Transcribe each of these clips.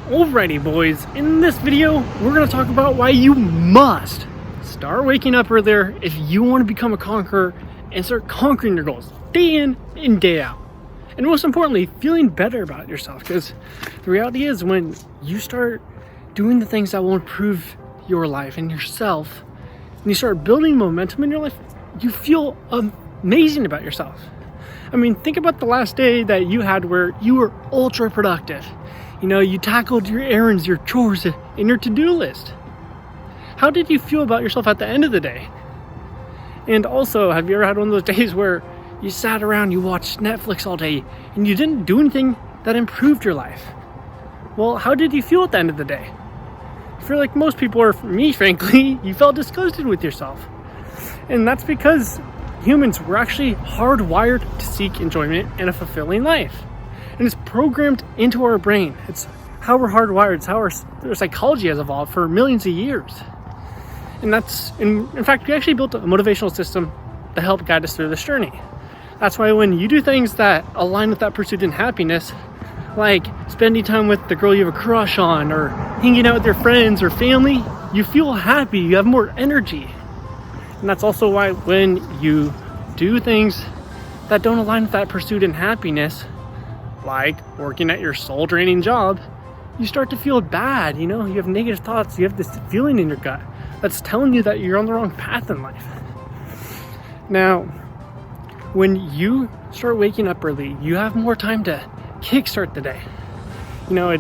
Alrighty boys, in this video we're going to talk about why you must start waking up earlier if you want to become a conqueror and start conquering your goals day in and day out. And most importantly, feeling better about yourself, because the reality is when you start doing the things that will improve your life and yourself, and you start building momentum in your life, you feel amazing about yourself. I mean, think about the last day that you had where you were ultra productive. You know, you tackled your errands, your chores, and your to-do list. How did you feel about yourself at the end of the day? And also, have you ever had one of those days where you sat around, you watched Netflix all day, and you didn't do anything that improved your life? Well, how did you feel at the end of the day? I feel like most people, or me frankly, you felt disgusted with yourself. And that's because humans were actually hardwired to seek enjoyment and a fulfilling life. And it's programmed into our brain. It's how we're hardwired. It's how our psychology has evolved for millions of years. And in fact, we actually built a motivational system to help guide us through this journey. That's why when you do things that align with that pursuit and happiness, like spending time with the girl you have a crush on, or hanging out with your friends or family, you feel happy, you have more energy. And that's also why when you do things that don't align with that pursuit and happiness, like working at your soul draining job, you start to feel bad. You know, you have negative thoughts, you have this feeling in your gut that's telling you that you're on the wrong path in life. Now, when you start waking up early, you have more time to kickstart the day. You know,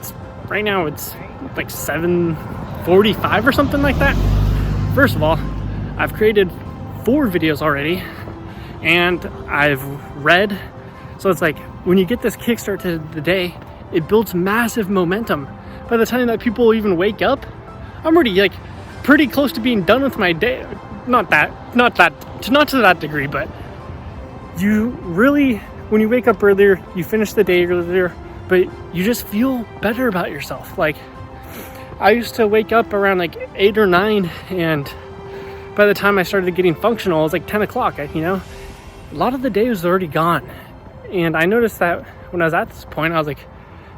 right now it's like 7:45 or something like that. First of all, I've created 4 videos already, and I've read. So it's like when you get this kickstart to the day, it builds massive momentum. By the time that people even wake up, I'm already like pretty close to being done with my day. Not to that degree, but you really, when you wake up earlier, you finish the day earlier, but you just feel better about yourself. Like, I used to wake up around like 8 or 9, and by the time I started getting functional, it was like 10 o'clock, you know? A lot of the day was already gone. And I noticed that when I was at this point, I was like,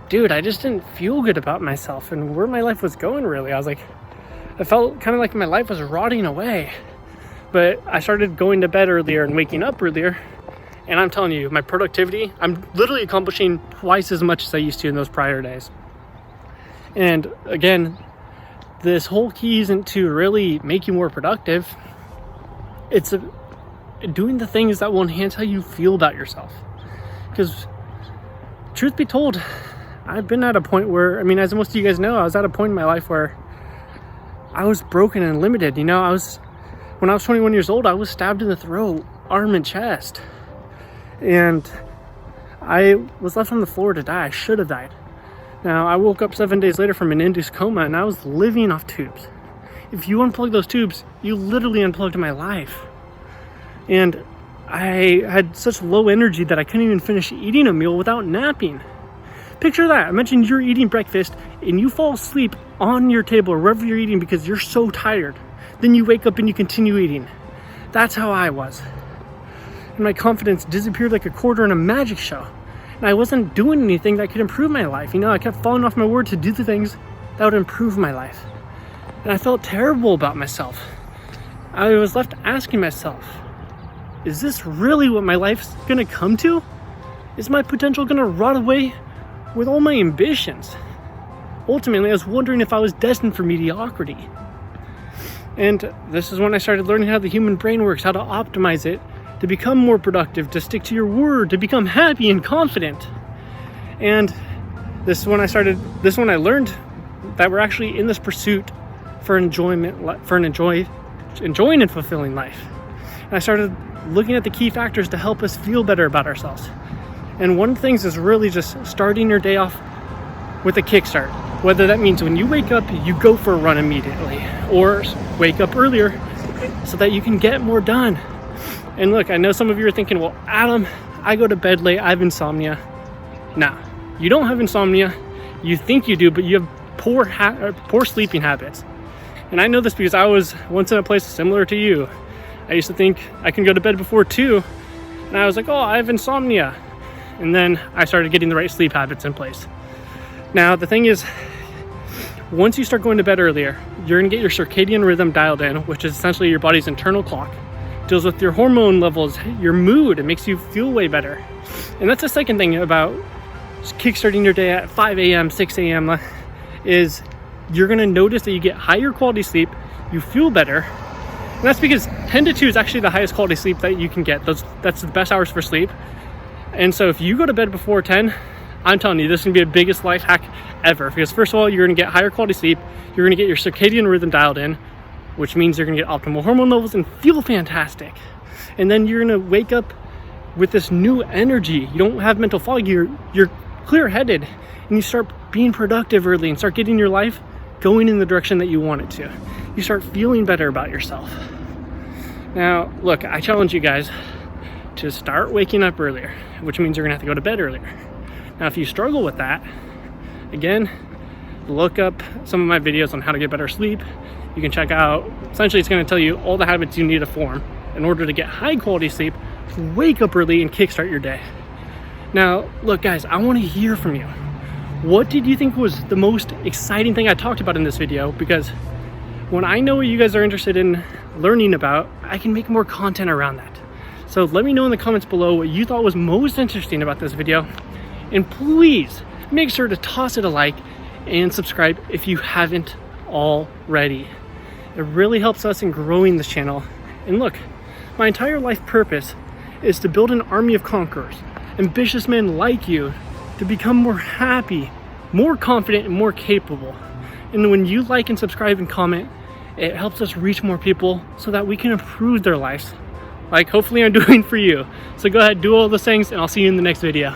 dude, I just didn't feel good about myself and where my life was going, really. I felt kind of like my life was rotting away. But I started going to bed earlier and waking up earlier. And I'm telling you, my productivity, I'm literally accomplishing twice as much as I used to in those prior days. And again, this whole key isn't to really make you more productive. It's doing the things that will enhance how you feel about yourself. Because truth be told, I've been at a point where, I mean, as most of you guys know, I was at a point in my life where I was broken and limited. You know, when I was 21 years old, I was stabbed in the throat, arm and chest. And I was left on the floor to die. I should have died. Now, I woke up 7 days later from an induced coma, and I was living off tubes. If you unplug those tubes, you literally unplugged my life. And I had such low energy that I couldn't even finish eating a meal without napping. Picture that. Imagine you're eating breakfast and you fall asleep on your table or wherever you're eating because you're so tired. Then you wake up and you continue eating. That's how I was. And my confidence disappeared like a quarter in a magic show. And I wasn't doing anything that could improve my life. You know, I kept falling off my word to do the things that would improve my life. And I felt terrible about myself. I was left asking myself, is this really what my life's gonna come to? Is my potential gonna rot away with all my ambitions? Ultimately, I was wondering if I was destined for mediocrity. And this is when I started learning how the human brain works, how to optimize it, to become more productive, to stick to your word, to become happy and confident. And this is when I learned that we're actually in this pursuit for enjoyment, enjoying and fulfilling life. And I started looking at the key factors to help us feel better about ourselves. And one of the things is really just starting your day off with a kickstart. Whether that means when you wake up, you go for a run immediately, or wake up earlier so that you can get more done. And look, I know some of you are thinking, well, Adam, I go to bed late, I have insomnia. Nah, you don't have insomnia. You think you do, but you have poor sleeping habits. And I know this because I was once in a place similar to you. I used to think I can go to bed before 2, and I was like, oh, I have insomnia. And then I started getting the right sleep habits in place. Now, the thing is, once you start going to bed earlier, you're gonna get your circadian rhythm dialed in, which is essentially your body's internal clock. It deals with your hormone levels, your mood. It makes you feel way better. And that's the second thing about kickstarting your day at 5 a.m., 6 a.m. is you're gonna notice that you get higher quality sleep, you feel better. And that's because 10 to 2 is actually the highest quality sleep that you can get. That's the best hours for sleep. And so if you go to bed before 10, I'm telling you, this is gonna be the biggest life hack ever. Because first of all, you're gonna get higher quality sleep, you're gonna get your circadian rhythm dialed in, which means you're gonna get optimal hormone levels and feel fantastic. And then you're gonna wake up with this new energy. You don't have mental fog, you're clear-headed, and you start being productive early and start getting your life going in the direction that you want it to. You start feeling better about yourself. Now, look, I challenge you guys to start waking up earlier, which means you're gonna have to go to bed earlier. Now, if you struggle with that, again, look up some of my videos on how to get better sleep. You can check out, essentially it's gonna tell you all the habits you need to form in order to get high quality sleep, wake up early and kickstart your day. Now, look guys, I wanna hear from you. What did you think was the most exciting thing I talked about in this video? Because when I know what you guys are interested in learning about, I can make more content around that. So let me know in the comments below what you thought was most interesting about this video. And please make sure to toss it a like and subscribe if you haven't already. It really helps us in growing this channel. And look, my entire life purpose is to build an army of conquerors, ambitious men like you, to become more happy, more confident, and more capable. And when you like and subscribe and comment, it helps us reach more people so that we can improve their lives, like hopefully I'm doing for you. So go ahead, do all those things, and I'll see you in the next video.